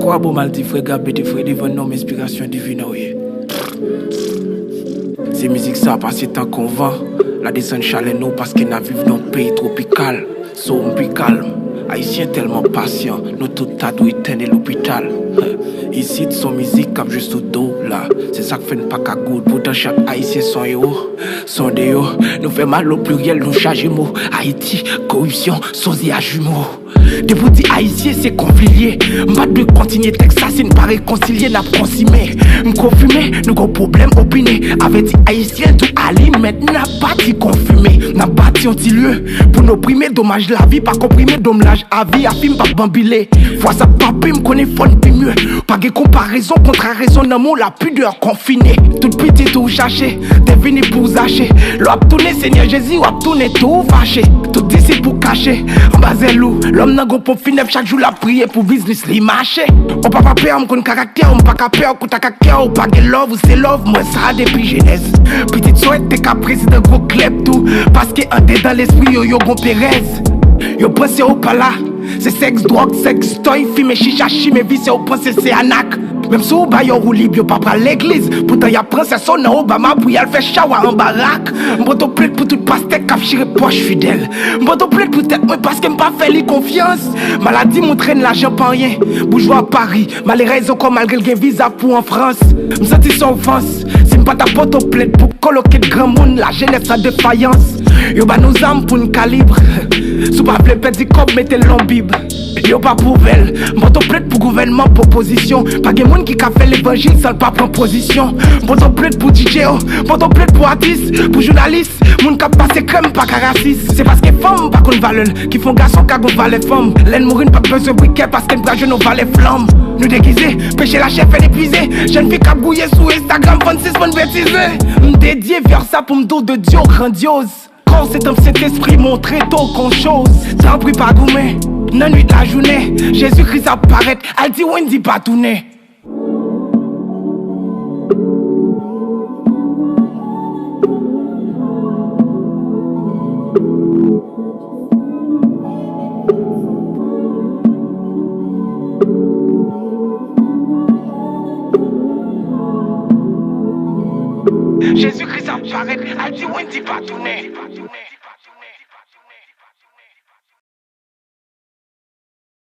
Quoi bon mal dit frère Gabé des frères devant nom inspiration divine oui. C'est musique ça parce que tant qu'on vend la descente chaleur nous parce qu'il n'a vivre dans un pays tropical. Sombre puis calme. Haïtien tellement patient, nous tout à doit éteindre l'hôpital. Ici, son musique comme juste au dos là. C'est ça que fait une pas qu'à goût. Pourtant, chaque haïtien son héros, son déo. Nous fait mal au pluriel, nous charge mots. Haïti, corruption, sosie à jumeaux. Des petits haïtiens, c'est confilié. M'pas de continuer texte, ça c'est ne pas réconcilier, n'a pas consimé. M'confumé, nous gros problème opiné. Avec des haïtiens, tout ali, maintenant n'a pas dit confumé. N'a bâti un petit lieu pour nous primer, dommage la vie, pas comprimer, dommage à vie, à film, pas bambilé. Fois ça, papi, m'connait fun, puis mieux. Pas de comparaison, contre-raison, non, mon la pudeur confinée. Tout petit, tout cherché, t'es venu pour zacher. L'op tourné, Seigneur Jésus, l'op tourné, tout fâché. Tout d'ici pour cacher, en bas loup. L'homme n'a go pour finir chaque jour la prière pour business li marché. On pas peur, on caractère, on pas peur, on ta caca, on pas de love, ou c'est love, moi ça depuis jeunesse. Petite souhaite, t'es qu'à président gros club tout. Parce que un dé dans l'esprit, yo gon Pérez. Yo pensez au pas là. C'est sexe, drogue, sexe, toy, film, chicha, chime, vie, c'est au pensée, c'est anac. Même si vous avez un libre, pas à l'église. Pourtant, y'a princesse son nom Obama pour y aller faire shower en baraque. M'boto plaide pour toute pastèque, cap chire poche fidèle. M'boto plaide pour tête, moi parce qu'elle m'a fait les confiance. Maladie m'entraîne l'argent pas rien. Bourgeois à Paris, malheureusement comme malgré le visa pour en France. M'senti son offense. Si m'pas ta poto plaide pour coloquer de grand monde, la jeunesse sa défaillance. Yo ba nous âmes pour une calibre. Sous pas vle petit cop, mettez l'ambib. Yo pas pour vel. M'boto plaide pour gouvernement, proposition. Pas de monde qui a fait l'évangile sans pas prendre position. M'boto plaide pour DJ, m'boto plaide pour artiste, pour journaliste. Moun qui passe crème, pas raciste. C'est parce que femmes, pas qu'on valeur. Qui font garçon, qui gon valeur femme. L'aine mourir, pas besoin de briquet parce qu'elle brage nos valeurs flammes. Nous déguiser, pêcher la chef et l'épuiser. Jeune fille qui gouiller sur Instagram, 26 bonnes bêtises. M'dédier vers ça pour m'do de Dieu grandiose. Quand c'est un Saint-Esprit montré tôt qu'on chose. Sans pris pas gourmet, non nuit de la journée. Jésus-Christ apparaît, elle dit Wendy pas tourner. Jésus-Christ apparaît, elle dit Wendy pas tourner.